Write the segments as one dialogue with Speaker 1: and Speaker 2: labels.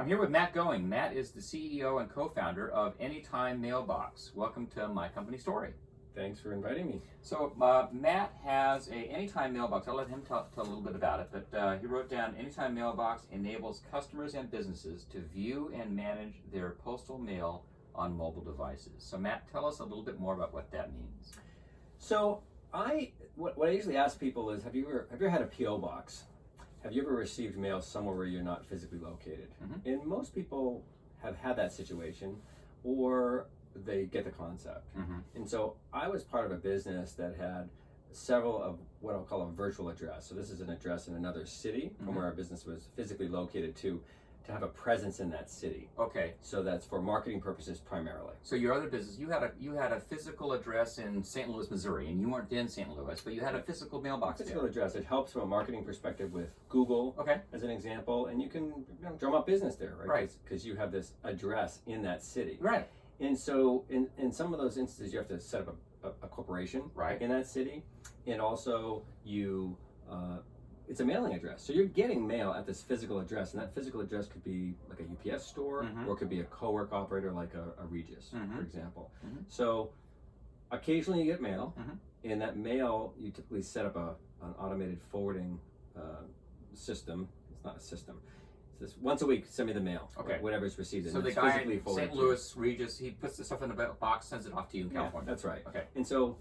Speaker 1: I'm here with Matt Going. Matt is the CEO and co-founder of Anytime Mailbox. Welcome to my company story.
Speaker 2: Thanks for inviting me.
Speaker 1: So Matt has a Anytime Mailbox. I'll let him tell a little bit about it, but he wrote down Anytime Mailbox enables customers and businesses to view and manage their postal mail on mobile devices. So Matt, tell us a little bit more about what that means.
Speaker 2: So what I usually ask people is, have you ever had a P.O. box? Have you ever received mail somewhere where you're not physically located?
Speaker 1: Mm-hmm.
Speaker 2: And most people have had that situation, or they get the concept.
Speaker 1: Mm-hmm.
Speaker 2: And so I was part of a business that had several of what I'll call a virtual address. So this is an address in another city from where our business was physically located to have a presence in that city.
Speaker 1: Okay.
Speaker 2: So that's for marketing purposes primarily.
Speaker 1: So your other business, you had a physical address in St. Louis, Missouri, and you weren't in St. Louis, but you had a physical mailbox
Speaker 2: Physical
Speaker 1: there.
Speaker 2: address. It helps from a marketing perspective with Google,
Speaker 1: Okay.
Speaker 2: as an example, and you can drum up business there, right?
Speaker 1: Right.
Speaker 2: Because you have this address in that city.
Speaker 1: Right.
Speaker 2: And so in some of those instances, you have to set up a corporation
Speaker 1: Right.
Speaker 2: in that city, and also it's a mailing address. So you're getting mail at this physical address, and that physical address could be like a UPS store, or it could be a co-work operator like a Regis, for example. So occasionally you get mail, and that mail, you typically set up an automated forwarding system. It's not a system. It's this once a week, send me the mail,
Speaker 1: Okay.
Speaker 2: Whatever's received.
Speaker 1: So
Speaker 2: and
Speaker 1: the
Speaker 2: it's
Speaker 1: guy
Speaker 2: physically
Speaker 1: in
Speaker 2: forwarded
Speaker 1: St.
Speaker 2: to you.
Speaker 1: Louis, Regis, he puts the stuff in a box, sends it off to you in California.
Speaker 2: That's right.
Speaker 1: Okay.
Speaker 2: And so,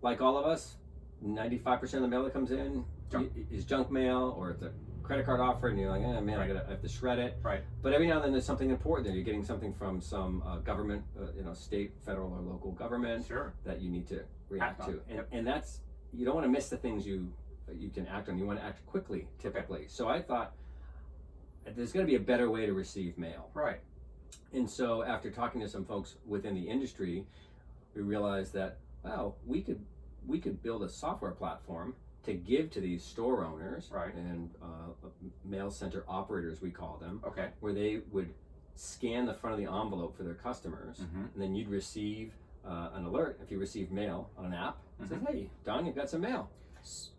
Speaker 2: like all of us, 95% of the mail that comes in is junk mail, or it's a credit card offer, and you're like, man, I have to shred it.
Speaker 1: Right.
Speaker 2: But every now and then there's something important there. You're getting something from some government, state, federal, or local government that you need to react to. And that's, you don't want to miss the things you can act on. You want to act quickly, typically.
Speaker 1: Okay.
Speaker 2: So I thought, there's got to be a better way to receive mail.
Speaker 1: Right.
Speaker 2: And so after talking to some folks within the industry, we realized that, wow, we could build a software platform to give to these store owners and mail center operators, we call them, where they would scan the front of the envelope for their customers, and then you'd receive an alert if you received mail on an app. It says, hey, Don, you've got some mail.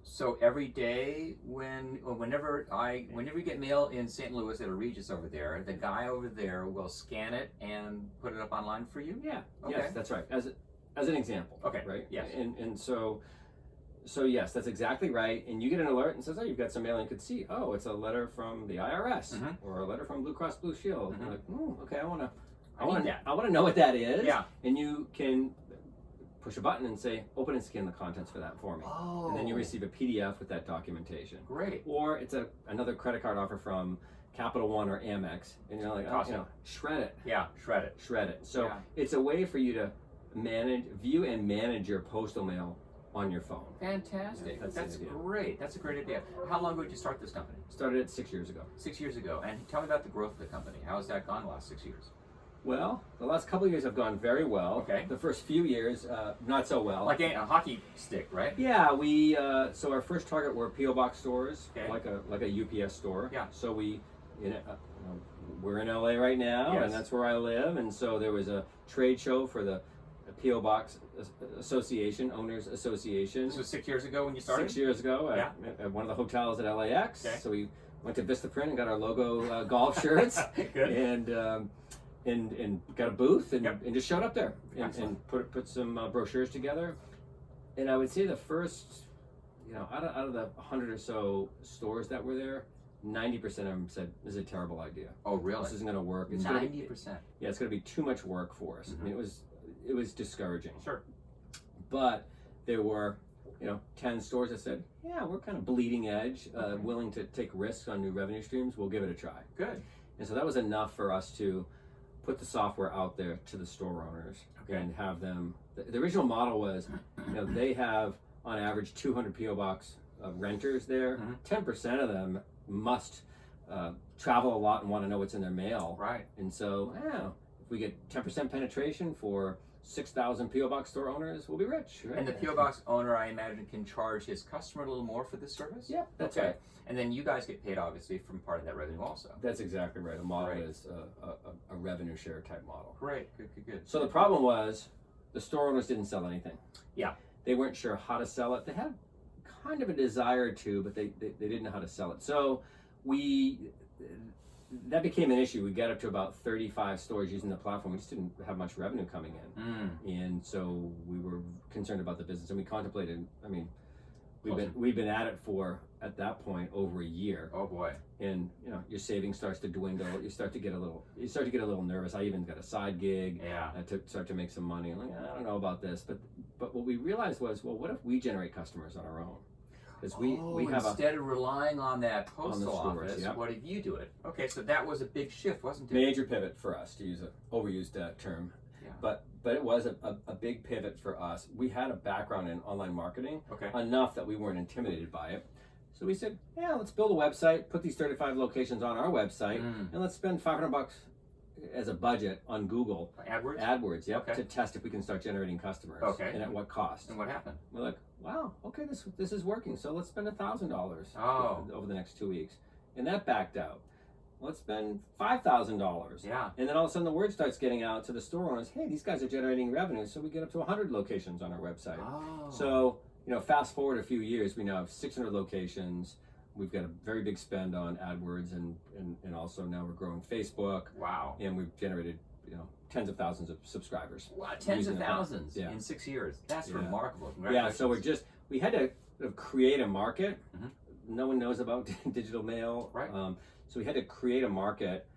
Speaker 1: So every day, whenever you get mail in St. Louis at a Regis over there, the guy over there will scan it and put it up online for you?
Speaker 2: Yeah.
Speaker 1: Okay.
Speaker 2: Yes, that's right. As an example.
Speaker 1: Okay.
Speaker 2: Right?
Speaker 1: Yes.
Speaker 2: And so yes, that's exactly right. And you get an alert and says, oh, you've got some mail, and you could see, oh, it's a letter from the IRS or a letter from Blue Cross Blue Shield. And you're like, okay, I want to know what that is.
Speaker 1: Yeah.
Speaker 2: And you can push a button and say, open and scan the contents for that for me.
Speaker 1: Oh.
Speaker 2: And then you receive a PDF with that documentation.
Speaker 1: Great.
Speaker 2: Or it's another credit card offer from Capital One or Amex, and you're like, shred it.
Speaker 1: Yeah, shred it.
Speaker 2: Shred it. So it's a way for you to view and manage your postal mail on your phone.
Speaker 1: Fantastic.
Speaker 2: Yeah,
Speaker 1: that's great. That's a great idea. How long ago did you start this company?
Speaker 2: Started it 6 years ago.
Speaker 1: 6 years ago. And tell me about the growth of the company. How has that gone the last 6 years?
Speaker 2: Well, the last couple of years have gone very well.
Speaker 1: Okay.
Speaker 2: The first few years, not so well.
Speaker 1: Like a hockey stick, right?
Speaker 2: Yeah, so our first target were P.O. box stores, like a UPS store.
Speaker 1: Yeah.
Speaker 2: So we're in LA right now, and that's where I live. And so there was a trade show for the P.O. Box Association, Owners Association.
Speaker 1: This was 6 years ago when you started?
Speaker 2: 6 years ago at one of the hotels at LAX. Okay. So we went to Vistaprint and got our logo golf shirts.
Speaker 1: Good.
Speaker 2: And got a booth and just showed up there and put some brochures together. And I would say the first, out of the 100 or so stores that were there, 90% of them said, this is a terrible idea.
Speaker 1: Oh, really?
Speaker 2: This isn't going to work.
Speaker 1: 90%?
Speaker 2: Yeah, it's going to be too much work for us. I mean, it was discouraging.
Speaker 1: Sure.
Speaker 2: But there were, 10 stores that said, yeah, we're kind of bleeding edge, willing to take risks on new revenue streams. We'll give it a try.
Speaker 1: Good.
Speaker 2: And so that was enough for us to put the software out there to the store owners and have them. The original model was, they have on average 200 P.O. box renters there. 10% of them must travel a lot and want to know what's in their mail.
Speaker 1: Right.
Speaker 2: And so, if we get 10% penetration for 6,000 P.O. box store owners, we'll be rich. Right?
Speaker 1: And the P.O. box owner, I imagine, can charge his customer a little more for this service?
Speaker 2: Yeah, that's right.
Speaker 1: And then you guys get paid, obviously, from part of that revenue also.
Speaker 2: That's exactly right. The model is a revenue share type model.
Speaker 1: Great. Good.
Speaker 2: So the problem was the store owners didn't sell anything.
Speaker 1: Yeah.
Speaker 2: They weren't sure how to sell it. They had kind of a desire to, but they didn't know how to sell it. So that became an issue. We got up to about 35 stores using the platform. We just didn't have much revenue coming in, and so we were concerned about the business, and we contemplated. I mean, we've been at it for, at that point, over a year.
Speaker 1: Oh boy!
Speaker 2: And your savings starts to dwindle. You start to get a little nervous. I even got a side gig.
Speaker 1: Yeah.
Speaker 2: To start to make some money. I'm like, I don't know about this, but what we realized was, well, what if we generate customers on our own? Because we have
Speaker 1: instead of relying on that postal
Speaker 2: stores,
Speaker 1: office,
Speaker 2: yep.
Speaker 1: what if you do it? Okay, so that was a big shift, wasn't it?
Speaker 2: Major pivot for us, to use an overused term.
Speaker 1: Yeah.
Speaker 2: But it was a big pivot for us. We had a background in online marketing,
Speaker 1: okay,
Speaker 2: enough that we weren't intimidated by it. So we said, yeah, let's build a website, put these 35 locations on our website, and let's spend $500 as a budget on Google AdWords, yep,
Speaker 1: okay,
Speaker 2: to test if we can start generating customers.
Speaker 1: Okay.
Speaker 2: And at what cost.
Speaker 1: And what happened?
Speaker 2: We're like, wow, okay, this is working. So let's spend $1,000 over the next 2 weeks. And that backed out. Let's spend $5,000.
Speaker 1: Yeah.
Speaker 2: And then all of a sudden the word starts getting out to the store owners, hey, these guys are generating revenue, so we get up to 100 locations on our website.
Speaker 1: Oh.
Speaker 2: So, fast forward a few years, we now have 600 locations. We've got a very big spend on AdWords, and also now we're growing Facebook.
Speaker 1: Wow.
Speaker 2: And we've generated, tens of thousands of subscribers.
Speaker 1: Wow, tens of thousands
Speaker 2: in
Speaker 1: 6 years. That's remarkable.
Speaker 2: Yeah, so we had to create a market.
Speaker 1: Mm-hmm.
Speaker 2: No one knows about digital mail.
Speaker 1: Right.
Speaker 2: So we had to create a market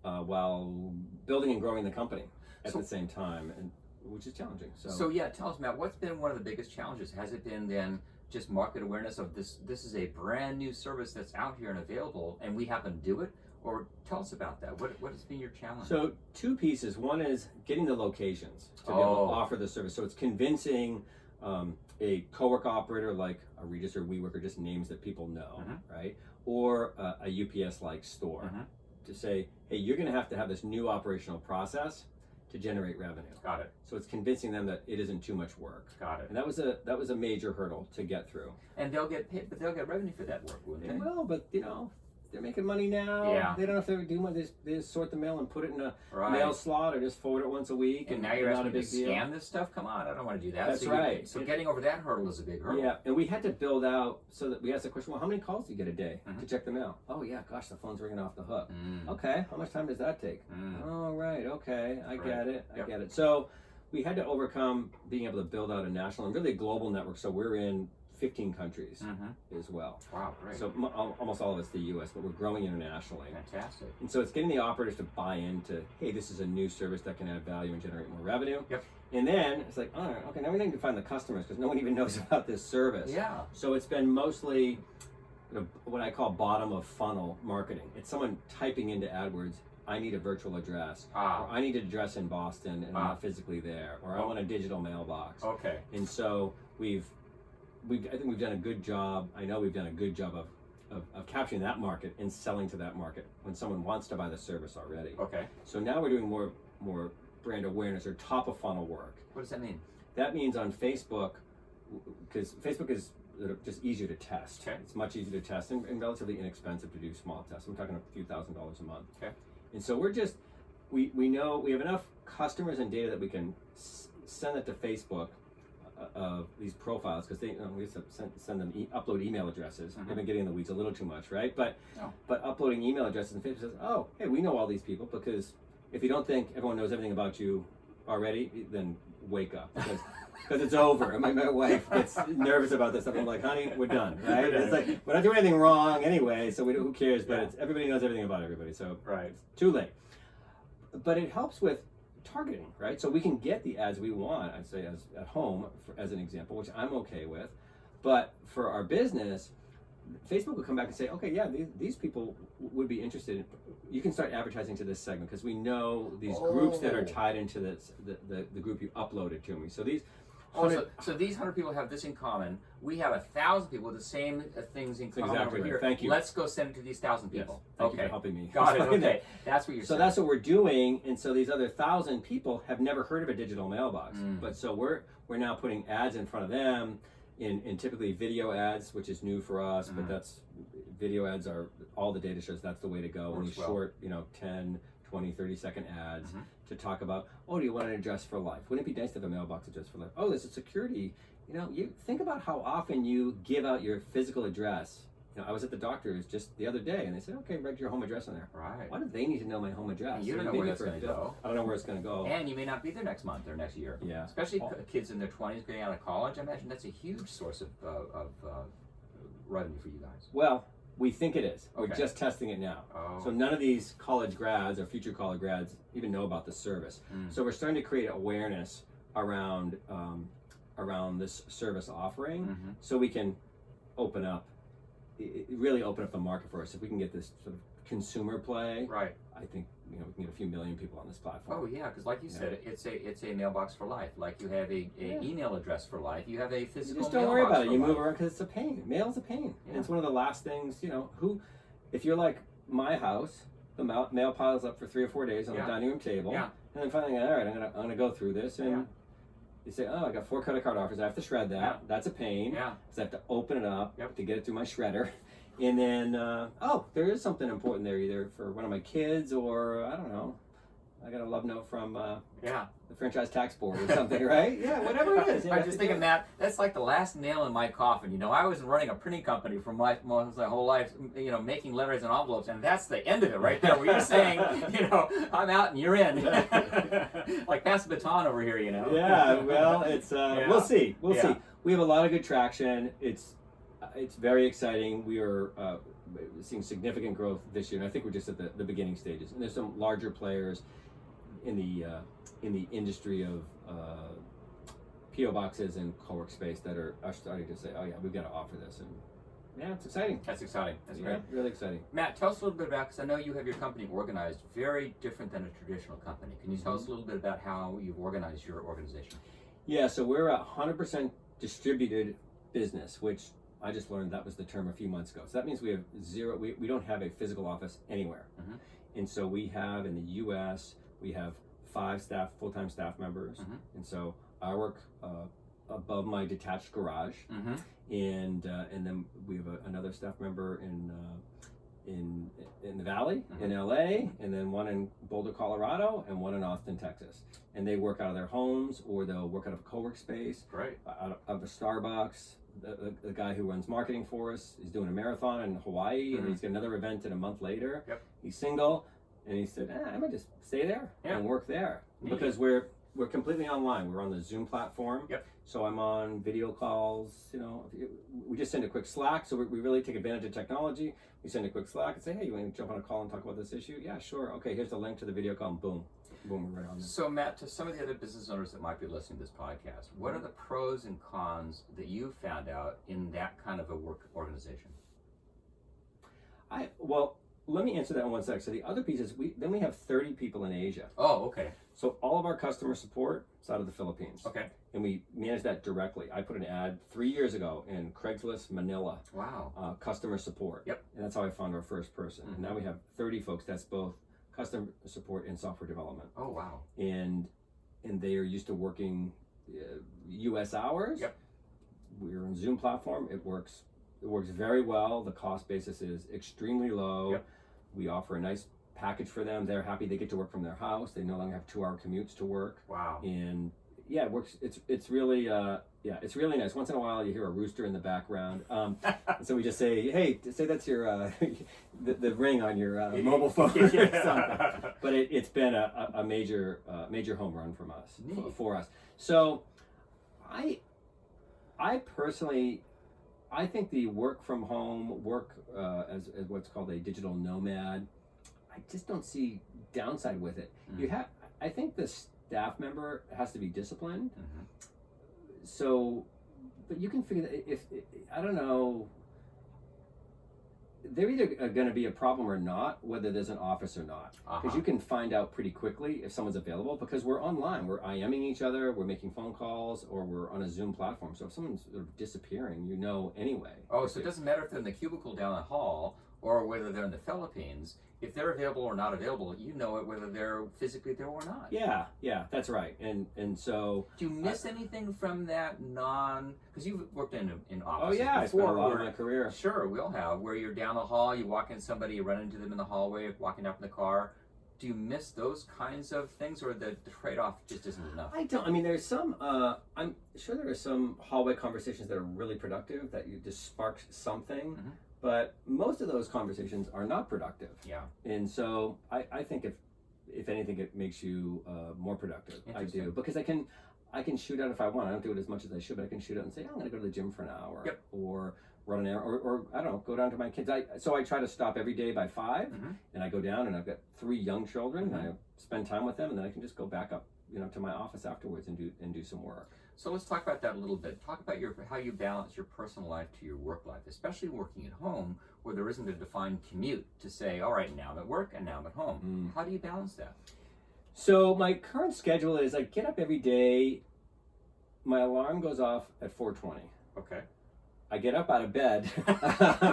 Speaker 2: while building and growing the company at the same time, and which is challenging. So
Speaker 1: yeah, tell us, Matt, what's been one of the biggest challenges? Has it been then just market awareness of this is a brand new service that's out here and available, and we happen to do it? Or tell us about that. What has been your challenge?
Speaker 2: So two pieces. One is getting the locations to be able to offer the service. So it's convincing a co-work operator like a Regis or WeWork, or just names that people know, right? Or a UPS-like store to say, hey, you're going to have this new operational process to generate revenue.
Speaker 1: Got it.
Speaker 2: So it's convincing them that it isn't too much work.
Speaker 1: Got it.
Speaker 2: And that was a major hurdle to get through.
Speaker 1: And they'll get paid, but they'll get revenue for that work, wouldn't they?
Speaker 2: They will, but they're making money now.
Speaker 1: Yeah.
Speaker 2: They don't know if they're doing much. They just sort the mail and put it in a
Speaker 1: right.
Speaker 2: mail slot, or just forward it once a week.
Speaker 1: And now you're
Speaker 2: not
Speaker 1: asking
Speaker 2: a big
Speaker 1: to
Speaker 2: deal.
Speaker 1: scan this stuff? Come on, I don't want to do that.
Speaker 2: That's
Speaker 1: so
Speaker 2: right.
Speaker 1: So getting over that hurdle is a big hurdle.
Speaker 2: Yeah, and we had to build out so that we asked the question, well, how many calls do you get a day to check the mail? Oh yeah, gosh, the phone's ringing off the hook. Okay, how much time does that take? Oh right, okay, I get it. So we had to overcome being able to build out a national and really a global network. So we're in 15 countries as well.
Speaker 1: Wow, great.
Speaker 2: So almost all of it's the U.S., but we're growing internationally.
Speaker 1: Fantastic.
Speaker 2: And so it's getting the operators to buy into, hey, this is a new service that can add value and generate more revenue.
Speaker 1: Yep.
Speaker 2: And then it's like, all right, okay, now we need to find the customers because no one even knows about this service.
Speaker 1: Yeah.
Speaker 2: So it's been mostly what I call bottom of funnel marketing. It's someone typing into AdWords, I need a virtual address, or I need an address in Boston and I'm not physically there, or I want a digital mailbox.
Speaker 1: Okay.
Speaker 2: And so I think we've done a good job. I know we've done a good job of capturing that market and selling to that market when someone wants to buy the service already.
Speaker 1: Okay.
Speaker 2: So now we're doing more brand awareness or top of funnel work.
Speaker 1: What does that mean?
Speaker 2: That means on Facebook, because Facebook is just easier to test.
Speaker 1: Okay.
Speaker 2: It's much easier to test and relatively inexpensive to do small tests. I'm talking a few $1,000s a month.
Speaker 1: Okay.
Speaker 2: And so we know we have enough customers and data that we can send it to Facebook of these profiles, because we have to send them upload email addresses. They've been getting in the weeds a little too much, right? But uploading email addresses, and Facebook says, oh, hey, we know all these people, because if you don't think everyone knows everything about you already, then wake up, because it's over. And my wife gets nervous about this stuff. I'm like, honey, we're done, right? It's like, we're not doing anything wrong anyway, so who cares? But everybody knows everything about everybody, so it's too late. But it helps with targeting, right? So we can get the ads we want, I'd say, as at home, as an example, which I'm okay with. But for our business, Facebook will come back and say, okay, yeah, these people would be interested in, you can start advertising to this segment, because we know these groups that are tied into this, the group you uploaded to me. So these
Speaker 1: so these 100 people have this in common. We have 1,000 people with the same things in common over here.
Speaker 2: Thank you.
Speaker 1: Let's go send it to these 1,000 people.
Speaker 2: Yes. Thank you for helping me.
Speaker 1: Got it. Okay. That's what you're saying.
Speaker 2: So that's what we're doing, and so these other 1,000 people have never heard of a digital mailbox. But so we're now putting ads in front of them, in typically video ads, which is new for us. But that's video ads are, all the data shows that's the way to go. And these short, 10, 20, 30-second ads to talk about, oh, do you want an address for life? Wouldn't it be nice to have a mailbox address for life? Oh, there's a security. You think about how often you give out your physical address I was at the doctor's just the other day, and they said, "Okay, write your home address on there."
Speaker 1: Right.
Speaker 2: Why do they need to know my home address?
Speaker 1: And you don't know where that's going to go.
Speaker 2: I don't know where it's going to go.
Speaker 1: And you may not be there next month or next year.
Speaker 2: Yeah.
Speaker 1: Especially kids in their 20s getting out of college. I imagine that's a huge source of revenue for you guys.
Speaker 2: Well, we think it is.
Speaker 1: Okay.
Speaker 2: We're just testing it now.
Speaker 1: Oh.
Speaker 2: So none of these college grads or future college grads even know about the service. So we're starting to create awareness around this service offering, so we can really open up the market for us. If we can get this sort of consumer play,
Speaker 1: right?
Speaker 2: I think we can get a few million people on this platform.
Speaker 1: Oh yeah, because like you said, it's a mailbox for life. Like you have a email address for life. You have a physical.
Speaker 2: Just don't worry about it. You move
Speaker 1: life.
Speaker 2: around because it's a pain. Mail's a pain.
Speaker 1: Yeah.
Speaker 2: And it's one of the last things. If you're like my house, the mail piles up for 3 or 4 days on the dining room table, and then finally, all right, I'm gonna go through this and. You say, oh, I got 4 credit card offers. I have to shred that.
Speaker 1: Yeah.
Speaker 2: That's a pain.
Speaker 1: Yeah.
Speaker 2: Because I have to open it up
Speaker 1: Yep.
Speaker 2: to get it through my shredder. And then, there is something important there, either for one of my kids or, I don't know, I got a love note from the Franchise Tax Board or something, right? Yeah, whatever it is.
Speaker 1: I'm just thinking that that's like the last nail in my coffin. I was running a printing company for my whole life, making letters and envelopes, and that's the end of it right there. Where you're saying, I'm out and you're in, like pass the baton over here,
Speaker 2: Yeah, well, it's we'll see. We'll see. We have a lot of good traction. It's very exciting. We are seeing significant growth this year, and I think we're just at the beginning stages. And there's some larger players in the industry of PO boxes and co-work space that are starting to say, "Oh yeah, we've got to offer this," and yeah, it's exciting.
Speaker 1: That's exciting. That's great.
Speaker 2: Really exciting.
Speaker 1: Matt, tell us a little bit about, because I know you have your company organized very different than a traditional company. Can you tell us a little bit about how you've organized your organization?
Speaker 2: Yeah, so we're a 100% distributed business, which I just learned that was the term a few months ago. So that means we have zero. We don't have a physical office anywhere, and so we have in the U.S. we have 5 full-time staff members, and so I work above my detached garage, and then we have another staff member in the Valley in LA, and then one in Boulder, Colorado, and one in Austin, Texas. And they work out of their homes, or they'll work out of a co-work space, out of a Starbucks. The guy who runs marketing for us is doing a marathon in Hawaii, and he's got another event in a month later. He's single. And he said, I'm gonna just stay there and work there because we're completely online. We're on the Zoom platform. So I'm on video calls. We just send a quick Slack. So we really take advantage of technology. We send a quick Slack and say, hey, you want to jump on a call and talk about this issue? Yeah, sure. Okay, here's the link to the video call. And boom, we're right on there.
Speaker 1: So Matt, to some of the other business owners that might be listening to this podcast, what are the pros and cons that you found out in that kind of a work organization?
Speaker 2: Let me answer that in one sec. So the other piece is we have 30 people in Asia.
Speaker 1: Oh, okay.
Speaker 2: So all of our customer support is out of the Philippines.
Speaker 1: Okay.
Speaker 2: And we manage that directly. I put an ad 3 years ago in Craigslist Manila.
Speaker 1: Wow.
Speaker 2: Customer support.
Speaker 1: Yep.
Speaker 2: And that's how I found our first person. And now we have 30 folks. That's both customer support and software development.
Speaker 1: Oh, wow.
Speaker 2: And they are used to working U.S. hours.
Speaker 1: Yep.
Speaker 2: We're on Zoom platform. It works very well. The cost basis is extremely low.
Speaker 1: Yep.
Speaker 2: We offer a nice package for them. They're happy they get to work from their house. They no longer have 2-hour commutes to work.
Speaker 1: Wow.
Speaker 2: And yeah, it works. It's really it's really nice. Once in a while you hear a rooster in the background. And so we just say, hey, say that's your the ring on your mobile phone or something. But it's been a major home run from us for us. So I personally, I think the work from home, as what's called a digital nomad, I just don't see downside with it. I think the staff member has to be disciplined. So, but you can figure that if I don't know, they're either going to be a problem or not, whether there's an office or not. Because you can find out pretty quickly if someone's available, because we're online. We're IMing each other, we're making phone calls, or we're on a Zoom platform. So if someone's sort of disappearing, anyway.
Speaker 1: Oh, so it doesn't matter if they're in the cubicle down the hall or whether they're in the Philippines. If they're available or not available, you know it whether they're physically there or not.
Speaker 2: Yeah, that's right. And so
Speaker 1: do you miss anything from that because you've worked in offices
Speaker 2: Oh yeah,
Speaker 1: before,
Speaker 2: I spent a lot of my career.
Speaker 1: Sure, we all have, where you're down the hall, you walk in somebody, you run into them in the hallway, walking up in the car. Do you miss those kinds of things, or the trade-off just isn't enough?
Speaker 2: I don't. I mean, there's some. I'm sure there are some hallway conversations that are really productive that you just spark something. but most of those conversations are not productive.
Speaker 1: Yeah.
Speaker 2: And so I think if anything, it makes you more productive. I do, because I can shoot out if I want. I don't do it as much as I should, but I can shoot out and say, I'm going to go to the gym for an hour,
Speaker 1: yep.
Speaker 2: or run an errand, or I don't know, go down to my kids. So I try to stop every day by 5,
Speaker 1: mm-hmm.
Speaker 2: and I go down, and I've got 3 young children,
Speaker 1: mm-hmm.
Speaker 2: and I spend time with them, and then I can just go back up, to my office afterwards and do some work.
Speaker 1: So let's talk about that a little bit. Talk about how you balance your personal life to your work life, especially working at home where there isn't a defined commute to say, all right, now I'm at work and now I'm at home. How do you balance that?
Speaker 2: So my current schedule is I get up every day. My alarm goes off at 4:20.
Speaker 1: Okay.
Speaker 2: I get up out of bed.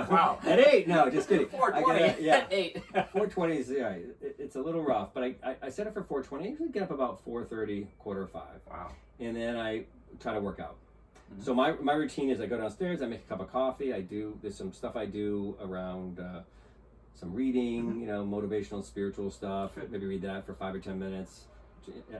Speaker 1: Wow.
Speaker 2: At 8? No, just kidding.
Speaker 1: 4:20 at 8.
Speaker 2: 4:20 is, it's a little rough, but I set it for 4:20. I usually get up about 4:30, 4:45.
Speaker 1: Wow.
Speaker 2: And then I try to work out.
Speaker 1: Mm-hmm.
Speaker 2: So my routine is I go downstairs, I make a cup of coffee, there's some stuff I do around some reading,
Speaker 1: mm-hmm.
Speaker 2: Motivational, spiritual stuff.
Speaker 1: Good.
Speaker 2: Maybe read that for 5 or 10 minutes,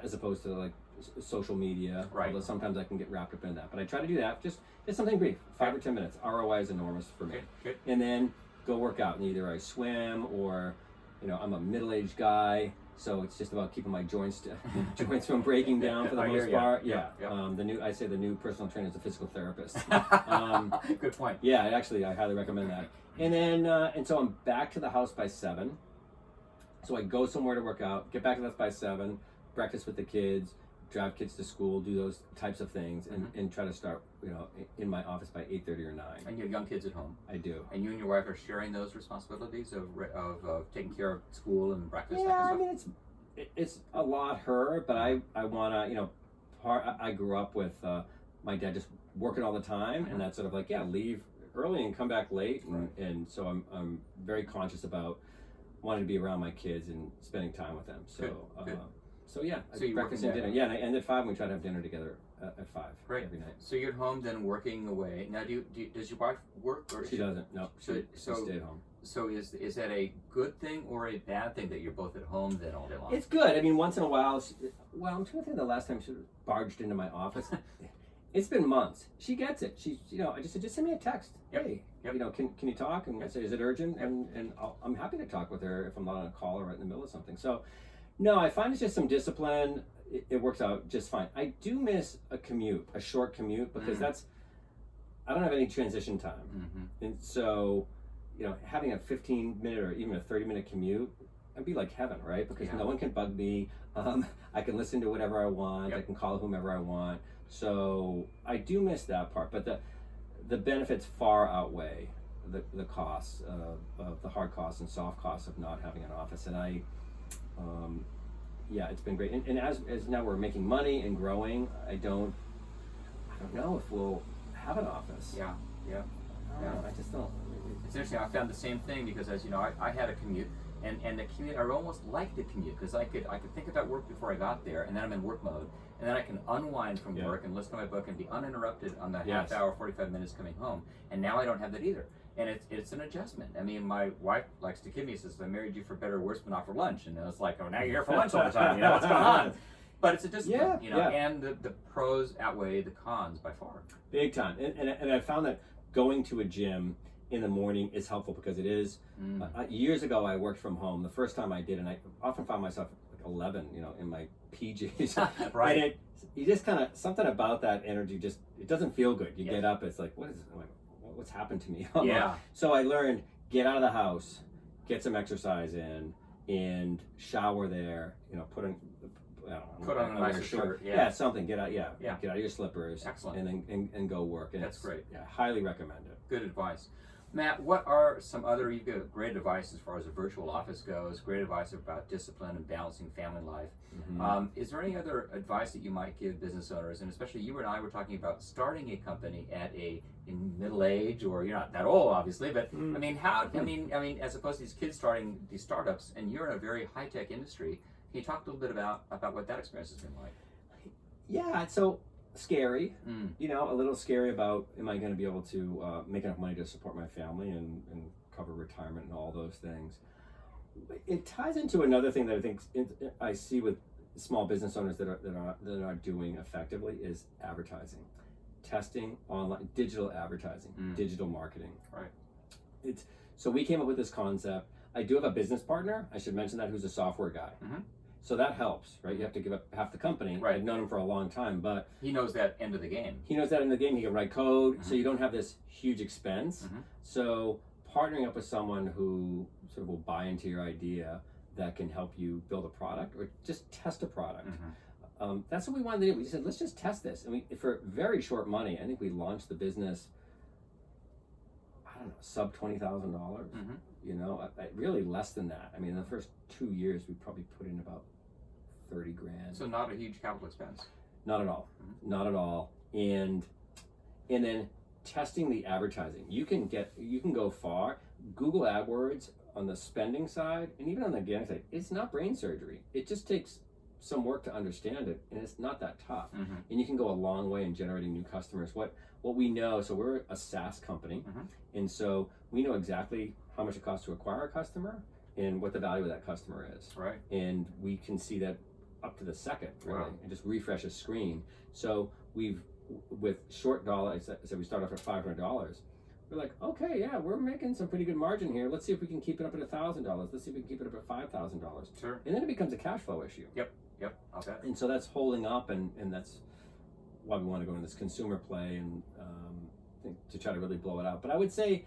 Speaker 2: as opposed to like social media.
Speaker 1: Right.
Speaker 2: Although sometimes I can get wrapped up in that. But I try to do that, just something brief, 5 or 10 minutes. ROI is enormous for me.
Speaker 1: Good.
Speaker 2: And then go work out. And either I swim, or, I'm a middle-aged guy, so it's just about keeping my joints from breaking down for the most part. Yeah. I say the new personal trainer is a physical therapist.
Speaker 1: Good point.
Speaker 2: Yeah, actually, I highly recommend that. And then, and so I'm back to the house by 7. So I go somewhere to work out, get back to the house by 7, breakfast with the kids, drive kids to school, do those types of things, and try to start, in my office by 8:30 or 9.
Speaker 1: And you have young kids at home.
Speaker 2: I do.
Speaker 1: And you and your wife are sharing those responsibilities of taking care of school and breakfast.
Speaker 2: Yeah, I mean it's a lot her, but I wanna, I grew up with my dad just working all the time, and that's sort of like, leave early and come back late, and so I'm very conscious about wanting to be around my kids and spending time with them. So
Speaker 1: Good.
Speaker 2: So yeah,
Speaker 1: so you
Speaker 2: breakfast and dinner. Yeah, and I end at 5, and we try to have dinner together at 5 every night.
Speaker 1: So you're at home then working away. Now, does your wife work? Or
Speaker 2: she doesn't. No, she stay at home.
Speaker 1: So is that a good thing or a bad thing that you're both at home then all day long?
Speaker 2: It's good. I mean, once in a while. I'm trying to think of the last time she barged into my office. It's been months. She gets it. She's, I just said, just send me a text.
Speaker 1: Yep.
Speaker 2: Hey,
Speaker 1: Yep.
Speaker 2: Can you talk? And I say, is it urgent?
Speaker 1: Yep.
Speaker 2: And I'm happy to talk with her if I'm not on a call or right in the middle of something. So, no, I find it's just some discipline. It works out just fine. I do miss a short commute, because I don't have any transition time.
Speaker 1: Mm-hmm.
Speaker 2: And so, having a 15-minute or even a 30-minute commute, it'd be like heaven, right? Because no one can bug me. I can listen to whatever I want.
Speaker 1: Yep.
Speaker 2: I can call whomever I want. So I do miss that part, but the benefits far outweigh the costs of the hard costs and soft costs of not having an office. And it's been great. And as now we're making money and growing, I don't know if we'll have an office.
Speaker 1: Yeah.
Speaker 2: I just don't.
Speaker 1: It's interesting. I found the same thing because, as you know, I had a commute, and the commute, I almost liked the commute because I could think about work before I got there, and then I'm in work mode, and then I can unwind from work and listen to my book and be uninterrupted on the half hour, 45 minutes coming home. And now I don't have that either. And it's an adjustment. I mean, my wife likes to kid me, says, I married you for better or worse, but not for lunch. And it's like, oh, now you're here for lunch all the time. What's going on? But it's a discipline, and the pros outweigh the cons by far.
Speaker 2: Big time. And I found that going to a gym in the morning is helpful because it is. Years ago, I worked from home. The first time I did, and I often found myself like 11, in my PJs.
Speaker 1: Right.
Speaker 2: And you just kind of, something about that energy it doesn't feel good. You get up, it's like, what's happened to me?
Speaker 1: Yeah.
Speaker 2: So I learned, get out of the house, get some exercise in, and shower there. Put on
Speaker 1: a nicer shirt.
Speaker 2: Yeah, something. Get out. Get out of your slippers.
Speaker 1: Excellent.
Speaker 2: And then and go work. And
Speaker 1: that's great.
Speaker 2: Yeah, highly recommend it.
Speaker 1: Good advice. Matt, what are some other, you've got great advice as far as a virtual office goes, great advice about discipline and balancing family life. Is there any other advice that you might give business owners, and especially you and I were talking about starting a company in middle age, or you're not that old obviously, but I mean, as opposed to these kids starting these startups, and you're in a very high-tech industry, can you talk a little bit about what that experience has been like?
Speaker 2: Yeah, it's so scary, a little scary about, am I going to be able to make enough money to support my family and cover retirement and all those things. It ties into another thing that I think I see with small business owners that are doing effectively is advertising, testing online, digital advertising, digital marketing.
Speaker 1: Right.
Speaker 2: So we came up with this concept. I do have a business partner, I should mention that, who's a software guy.
Speaker 1: Mm-hmm.
Speaker 2: So that helps, right? You have to give up half the company.
Speaker 1: Right.
Speaker 2: I've known him for a long time, but
Speaker 1: he knows that end of the game.
Speaker 2: He knows that in the game. He can write code,
Speaker 1: Mm-hmm.
Speaker 2: so you don't have this huge expense.
Speaker 1: Mm-hmm.
Speaker 2: So partnering up with someone who sort of will buy into your idea that can help you build a product or just test a product.
Speaker 1: Mm-hmm.
Speaker 2: That's what we wanted to do. We said, let's just test this. I mean, for very short money, I think we launched the business, I don't know, sub $20,000.
Speaker 1: Mm-hmm.
Speaker 2: You know, really less than that. I mean, in the first 2 years, we probably put in about 30 grand.
Speaker 1: So not a huge capital expense.
Speaker 2: Not at all.
Speaker 1: Mm-hmm.
Speaker 2: Not at all. And then testing the advertising. You can go far. Google AdWords on the spending side and even on the organic side, it's not brain surgery. It just takes some work to understand it, and it's not that tough.
Speaker 1: Mm-hmm.
Speaker 2: And you can go a long way in generating new customers. What we know, so we're a SaaS company,
Speaker 1: Mm-hmm.
Speaker 2: and so we know exactly how much it costs to acquire a customer and what the value of that customer is.
Speaker 1: Right.
Speaker 2: And we can see that up to the second, really,
Speaker 1: Wow.
Speaker 2: and just refresh a screen. So with short dollars, I said we start off at $500. We're like, okay, yeah, we're making some pretty good margin here. Let's see if we can keep it up at $1,000. Let's see if we can keep it up at $5,000.
Speaker 1: Sure.
Speaker 2: And then it becomes a cash flow issue.
Speaker 1: Yep, I'll bet.
Speaker 2: And so that's holding up, and that's why we want to go into this consumer play and to try to really blow it out. But I would say,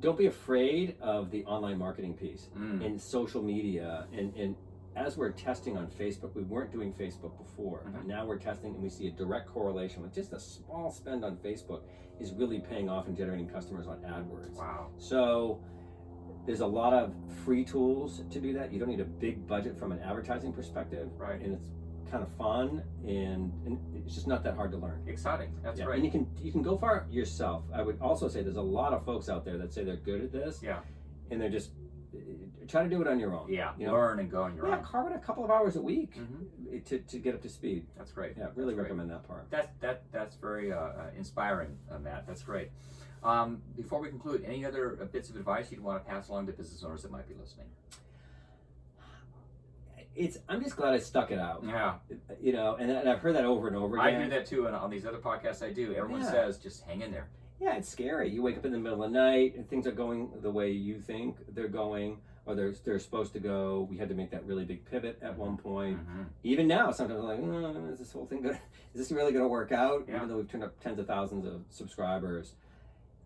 Speaker 2: don't be afraid of the online marketing piece and social media. And as we're testing on Facebook, we weren't doing Facebook before, but now we're testing and we see a direct correlation with just a small spend on Facebook is really paying off and generating customers on AdWords.
Speaker 1: Wow.
Speaker 2: So there's a lot of free tools to do that. You don't need a big budget from an advertising perspective.
Speaker 1: Right.
Speaker 2: And it's kind of fun and it's just not that hard to learn.
Speaker 1: Exciting. That's
Speaker 2: Yeah.
Speaker 1: right.
Speaker 2: And you can go far yourself. I would also say there's a lot of folks out there that say they're good at this.
Speaker 1: Yeah.
Speaker 2: And they're just try to do it on your own.
Speaker 1: Yeah.
Speaker 2: You know?
Speaker 1: Learn and go on your own.
Speaker 2: Carve it a couple of hours a week
Speaker 1: Mm-hmm.
Speaker 2: to get up to speed.
Speaker 1: That's great.
Speaker 2: Yeah, really
Speaker 1: That's
Speaker 2: recommend that part.
Speaker 1: That's very inspiring, Matt. That's great. Before we conclude, any other bits of advice you'd want to pass along to business owners that might be listening?
Speaker 2: I'm just glad I stuck it out.
Speaker 1: Yeah.
Speaker 2: You know, and I've heard that over and over again.
Speaker 1: I hear that too, and on these other podcasts I do. Everyone
Speaker 2: Yeah.
Speaker 1: says, just hang in there.
Speaker 2: Yeah, it's scary. You wake up in the middle of the night and things are going the way you think they're going, or they're supposed to go. We had to make that really big pivot at one point.
Speaker 1: Mm-hmm.
Speaker 2: Even now, sometimes I'm like, is this whole thing good? Is this really going to work out?
Speaker 1: Yeah.
Speaker 2: Even though we've turned up tens of thousands of subscribers.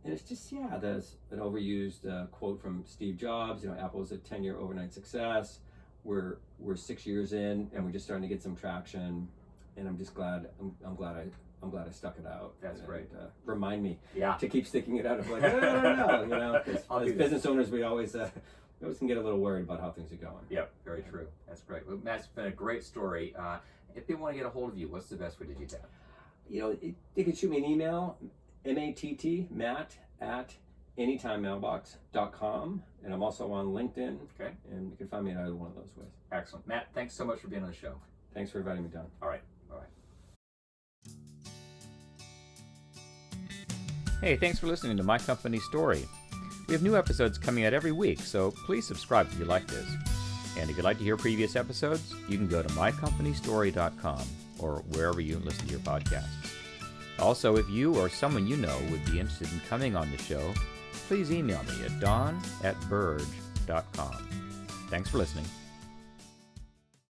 Speaker 2: And it's just, there's an overused quote from Steve Jobs. You know, Apple's a 10-year overnight success. We're 6 years in, and we're just starting to get some traction. And I'm just glad. I'm glad I stuck it out.
Speaker 1: That's great.
Speaker 2: Remind me
Speaker 1: Yeah.
Speaker 2: to keep sticking it out. Of like, no, you know, as business owners, we always can get a little worried about how things are going.
Speaker 1: Yep, very true. That's great. Well, Matt, it's been a great story. If they want to get a hold of you, what's the best way to do that?
Speaker 2: You know, they can shoot me an email, Matt at anytimemailbox.com, and I'm also on LinkedIn.
Speaker 1: Okay.
Speaker 2: And you can find me in either one of those ways.
Speaker 1: Excellent. Matt, thanks so much for being on the show.
Speaker 2: Thanks for inviting me, Don.
Speaker 1: All right. Bye-bye. Hey, thanks for listening to My Company Story. We have new episodes coming out every week, so please subscribe if you like this. And if you'd like to hear previous episodes, you can go to mycompanystory.com or wherever you listen to your podcasts. Also, if you or someone you know would be interested in coming on the show, please email me at don@burge.com. Thanks for listening.